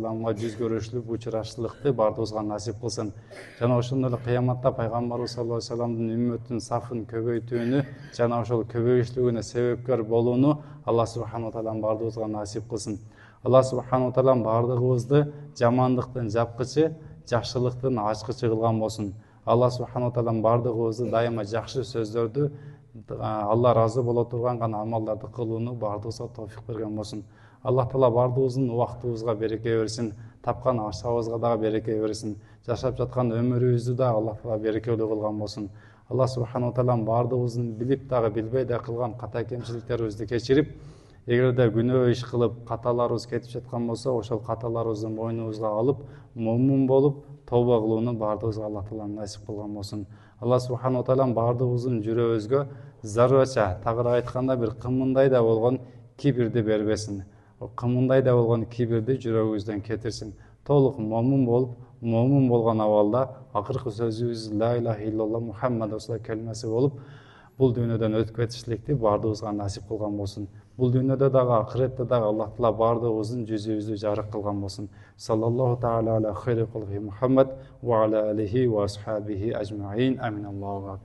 алейхиссаламга жүз көрүшүп учурашчылыкты бардыбызга насип кылсын. Жана ошондой эле кыяматта пайгамбарыбыз саллаллаху алейхи вассаламдын үммөтүнүн сафын көбөйтүүнү жана ошол көбөйүшлүгүнө себепкер болууну Алла субханаху ва таала бардыбызга насип кылсын. Алла субханаху ва таала бардыгыбызды жамандыктын жапкычы, жакшылыктын ачкычы кылган болсун. Алла субханаху ва таала бардыгыбызды дайыма жакшы сөздөрдү, Алла разы боло турган гана амалдарды кылууну бардыгыбызга товфик берген болсун. Алла таала бардыгыбыздын убактыбызга береке берсин, тапкан акчабызга дагы береке берсин, жашап жаткан өмүрүбүздү да Алла таала берекелүү кылган болсун. Алла субханаху ва таала бардыгыбыздын билип дагы билбей дагы кылган ката кемчиликтерибизди кечирип, эгерде күнөө иш кылып каталарыбыз кетип жаткан болсо, ошол каталарыбызды мойнубузга алып, момун болуп, тооба кылууну бардыгыбызга Алла таала насип кылган болсун. Алла субханаху ва таала бардыгыбыздын жүрөгүбүзгө заррача, тагыраак айтканда бир кымындай да болгон кибирди бербесин. Кымындай да болгон кибирди жүрөгүбүздөн кетирсин. Толук момун болуп, момун болгон абалда акыркы сөзүбүз ла илаха иллаллах Мухаммад расулуллах келмеси болуп, бул дүйнөдөн өтүп кетиштикти бардыгыбызга насип кылган болсун. Бул дүйнөдө дагы акыретте дагы Аллах таала бардыгыбыздын жүзүбүздү жарык кылган болсун. Саллаллаху таала аля хайри кулхи Мухаммад ва аля алихи ва асхабихи ажмаин. Амин. Аллаху акбар.